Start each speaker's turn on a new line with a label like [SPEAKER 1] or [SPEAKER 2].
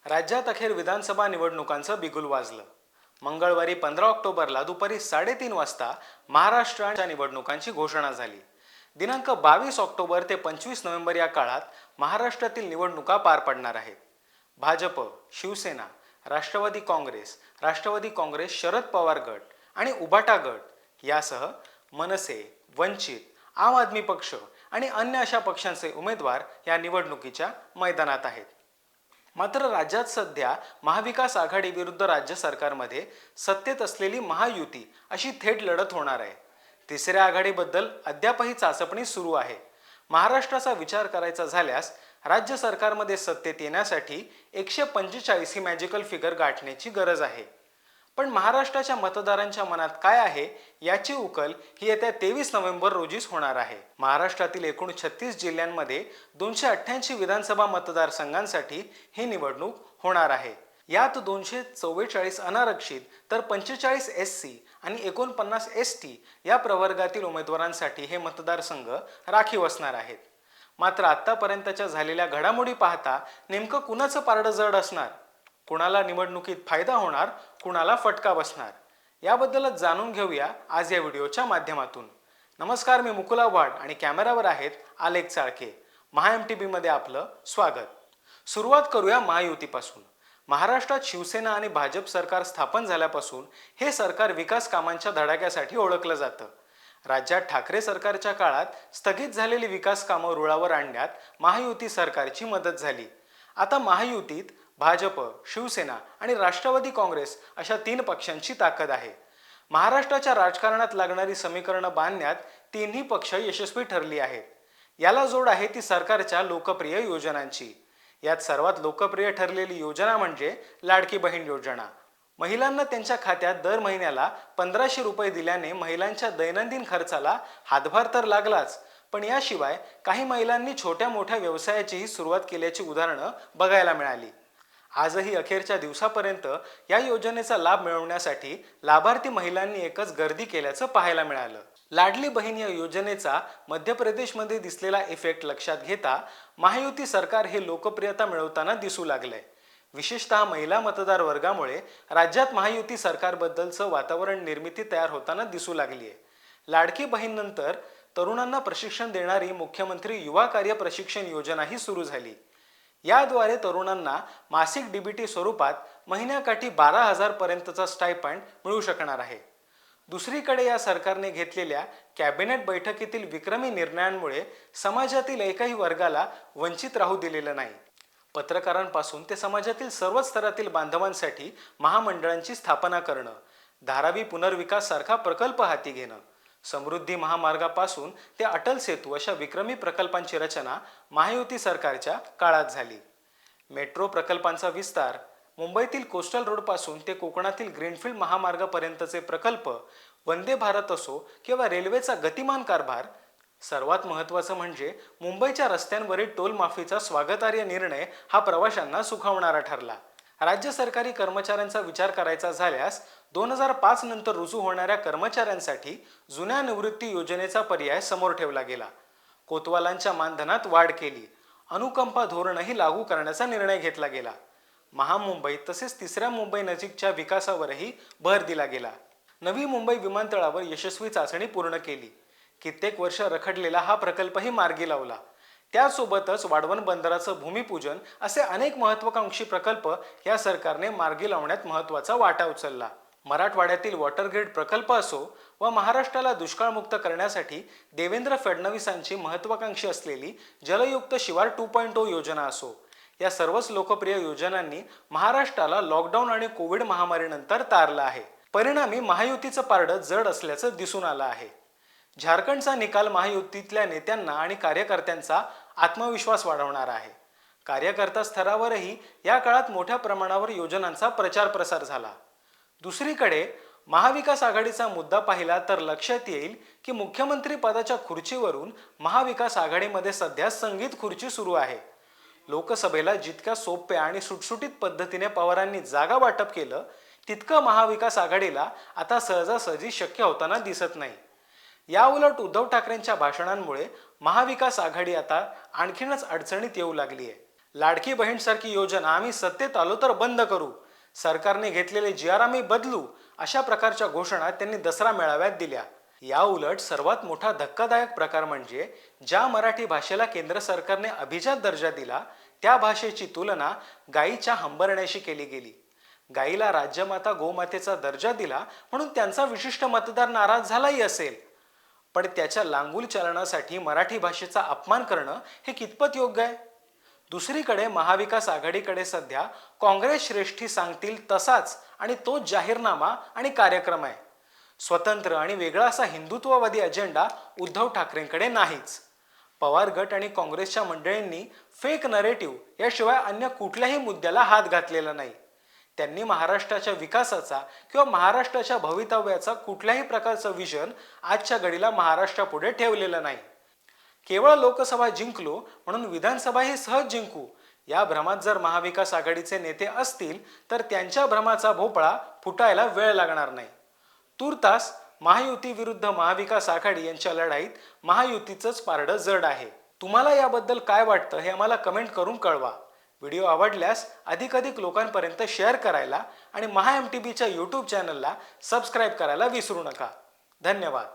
[SPEAKER 1] राज्यात अखेर विधानसभा निवडणुकांचं बिगुल वाजलं. मंगळवारी 15 ऑक्टोबरला दुपारी 3:30 वाजता महाराष्ट्राच्या निवडणुकांची घोषणा झाली. दिनांक 22 ऑक्टोबर ते 25 नोव्हेंबर या काळात महाराष्ट्रातील निवडणुका पार पडणार आहेत. भाजप, शिवसेना, राष्ट्रवादी काँग्रेस, शरद पवार गट आणि उभाटा गट यासह मनसे, वंचित, आम आदमी पक्ष आणि अन्य अशा पक्षांचे उमेदवार या निवडणुकीच्या मैदानात आहेत. मात्र राज्यात सध्या महाविकास आघाडी विरुद्ध राज्य सरकारमध्ये सत्तेत असलेली महायुती अशी थेट लढत होणार आहे. तिसऱ्या आघाडीबद्दल अद्यापही चाचपणी सुरू आहे. महाराष्ट्राचा विचार करायचा झाल्यास राज्य सरकारमध्ये सत्तेत येण्यासाठी 145 ही मॅजिकल फिगर गाठण्याची गरज आहे. पण महाराष्ट्राच्या मतदारांच्या मनात काय आहे याची उकल ही येत्या 23 नोव्हेंबर रोजीच होणार आहे. महाराष्ट्रातील एकूण 36 जिल्ह्यांमध्ये 288 विधानसभा मतदारसंघांसाठी ही निवडणूक होणार आहे. यात 244 अनारक्षित तर 45 SC आणि 49 ST या प्रवर्गातील उमेदवारांसाठी हे मतदारसंघ राखीव असणार आहेत. मात्र आतापर्यंतच्या झालेल्या घडामोडी पाहता नेमकं कुणाचं पारडं जड असणार, कुणाला निवडणुकीत फायदा होणार, कुणाला फटका बसणार, याबद्दलच जाणून घेऊया आज या व्हिडिओच्या माध्यमातून. नमस्कार, मी मुकुल आव्हाड आणि कॅमेरावर आहेत आलेख चाळके. MHA-MTB मध्ये आपलं स्वागत. सुरुवात करूया महायुतीपासून. महाराष्ट्रात शिवसेना आणि भाजप सरकार स्थापन झाल्यापासून हे सरकार विकास कामांच्या धडाक्यासाठी ओळखलं जातं. राज्यात ठाकरे सरकारच्या काळात स्थगित झालेली विकास कामं रुळावर आणण्यात महायुती सरकारची मदत झाली. आता महायुतीत भाजप, शिवसेना आणि राष्ट्रवादी काँग्रेस अशा 3 पक्षांची ताकद आहे. महाराष्ट्राच्या राजकारणात लागणारी समीकरणं बांधण्यात तिन्ही पक्ष यशस्वी ठरली आहेत. याला जोड आहे ती सरकारच्या लोकप्रिय योजनांची. यात सर्वात लोकप्रिय ठरलेली योजना म्हणजे लाडकी बहीण योजना. महिलांना त्यांच्या खात्यात दर महिन्याला 1500 रुपये दिल्याने महिलांच्या दैनंदिन खर्चाला हातभार तर लागलाच, पण याशिवाय काही महिलांनी छोट्या मोठ्या व्यवसायाचीही सुरुवात केल्याची उदाहरणं बघायला मिळाली. आजही अखेरच्या दिवसापर्यंत या योजनेचा लाभ मिळवण्यासाठी लाभार्थी महिलांनी एकच गर्दी केल्याचं पाहायला मिळालं. लाडली बहीण या योजनेचा मध्य प्रदेशमध्ये दिसलेला इफेक्ट लक्षात घेता महायुती सरकार हे लोकप्रियता मिळवताना दिसू लागलंय. विशेषतः महिला मतदार वर्गामुळे राज्यात महायुती सरकारबद्दलचं वातावरण निर्मिती तयार होताना दिसू लागली आहे. लाडकी बहीणनंतर तरुणांना प्रशिक्षण देणारी मुख्यमंत्री युवा कार्य प्रशिक्षण योजनाही सुरू झाली. याद्वारे तरुणांना मासिक DBT स्वरूपात महिन्याकाठी 12,000 पर्यंतचा स्टायपंड मिळू शकणार आहे. दुसरीकडे या सरकारने घेतलेल्या कॅबिनेट बैठकीतील विक्रमी निर्णयांमुळे समाजातील एकाही वर्गाला वंचित राहू दिलेलं नाही. पत्रकारांपासून ते समाजातील सर्वच स्तरातील बांधवांसाठी महामंडळांची स्थापना करणं, धारावी पुनर्विकास सारखा प्रकल्प हाती घेणं, समृद्धी महामार्गापासून ते अटल सेतू अशा विक्रमी प्रकल्पांची रचना महायुती सरकारच्या काळात झाली. मेट्रो प्रकल्पांचा विस्तार, मुंबईतील कोस्टल रोडपासून ते कोकणातील ग्रीनफील्ड महामार्गापर्यंतचे प्रकल्प, वंदे भारत असो किंवा रेल्वेचा गतिमान कारभार, सर्वात महत्त्वाचं म्हणजे मुंबईच्या रस्त्यांवरील टोल माफीचा स्वागतार्ह निर्णय हा प्रवाशांना सुखावणारा ठरला. राज्य सरकारी कर्मचाऱ्यांचा विचार करायचा झाल्यास 2005 नंतर रुजू होणाऱ्या कर्मचाऱ्यांसाठी जुन्या निवृत्ती योजनेचा पर्याय समोर ठेवला गेला. कोतवालांच्या मानधनात वाढ केली. अनुकंपा धोरणही लागू करण्याचा निर्णय घेतला गेला. महामुंबई तसेच तिसऱ्या मुंबई नजीकच्या विकासावरही भर दिला गेला. नवी मुंबई विमानतळावर यशस्वी चाचणी पूर्ण केली. कित्येक वर्ष रखडलेला हा प्रकल्पही मार्गी लावला. त्यासोबतच वाढवण बंदराचं भूमिपूजन असे अनेक महत्त्वाकांक्षी प्रकल्प या सरकारने मार्गी लावण्यात महत्त्वाचा वाटा उचलला. मराठवाड्यातील वॉटरग्रीड प्रकल्प असो व महाराष्ट्राला दुष्काळमुक्त करण्यासाठी देवेंद्र फडणवीसांची महत्त्वाकांक्षी असलेली जलयुक्त शिवार 2.0 योजना असो, या सर्वच लोकप्रिय योजनांनी महाराष्ट्राला लॉकडाऊन आणि कोविड महामारीनंतर तारलं आहे. परिणामी महायुतीचं पारडं जड असल्याचं दिसून आलं आहे. झारखंडचा निकाल महायुतीतल्या नेत्यांना आणि कार्यकर्त्यांचा आत्मविश्वास वाढवणारा आहे. कार्यकर्ता स्तरावरही या काळात मोठ्या प्रमाणावर योजनांचा प्रचार प्रसार झाला. दुसरीकडे महाविकास आघाडीचा मुद्दा पाहिला तर लक्षात येईल की मुख्यमंत्री पदाच्या खुर्चीवरून महाविकास आघाडीमध्ये सध्या संगीत खुर्ची सुरू आहे. लोकसभेला जितक्या सोप्या आणि सुटसुटीत पद्धतीने पवारांनी जागा वाटप केलं तितकं महाविकास आघाडीला आता सहजासहजी शक्य होताना दिसत नाही. याउलट उद्धव ठाकरेंच्या भाषणांमुळे महाविकास आघाडी आता आणखीनच अडचणीत येऊ लागली आहे. लाडकी बहीणसारखी योजना आम्ही सत्तेत आलो तर बंद करू, सरकारने घेतलेले जी.आर. आम्ही बदलू, अशा प्रकारच्या घोषणा त्यांनी दसरा मेळाव्यात दिल्या. या उलट सर्वात मोठा धक्कादायक प्रकार म्हणजे ज्या मराठी भाषेला केंद्र सरकारने अभिजात दर्जा दिला, त्या भाषेची तुलना गायीच्या हंबरण्याशी केली गेली. गायीला राज्यमाता गोमातेचा दर्जा दिला म्हणून त्यांचा विशिष्ट मतदार नाराज झालाही असेल, पण त्याच्या लांगुल चालनासाठी मराठी भाषेचा अपमान करणं हे कितपत योग्य आहे? दुसरीकडे महाविकास आघाडीकडे सध्या काँग्रेस श्रेष्ठी सांगतील तसाच आणि तोच जाहीरनामा आणि कार्यक्रम आहे. स्वतंत्र आणि वेगळा असा हिंदुत्ववादी अजेंडा उद्धव ठाकरेंकडे नाहीच. पवार गट आणि काँग्रेसच्या मंडळींनी फेक नरेटिव्ह याशिवाय अन्य कुठल्याही मुद्द्याला हात घातलेला नाही. त्यांनी महाराष्ट्राच्या विकासाचा किंवा महाराष्ट्राच्या भवितव्याचा कुठल्याही प्रकारचं विजन आजच्या घडीला महाराष्ट्रापुढे ठेवलेलं नाही. केवळ लोकसभा जिंकलो म्हणून विधानसभाही सहज जिंकू या भ्रमात जर महाविकास आघाडीचे नेते असतील तर त्यांच्या भ्रमाचा भोपळा फुटायला वेळ लागणार नाही. तूर्तास महायुती विरुद्ध महाविकास आघाडी यांच्या लढाईत महायुतीचंच पारडं जड आहे. तुम्हाला याबद्दल काय वाटतं हे आम्हाला कमेंट करून कळवा. व्हिडिओ आवडल्यास अधिकाधिक लोकांपर्यंत शेअर करायला आणि महा MTBच्या यूट्यूब चॅनलला सबस्क्राईब करायला विसरू नका. धन्यवाद.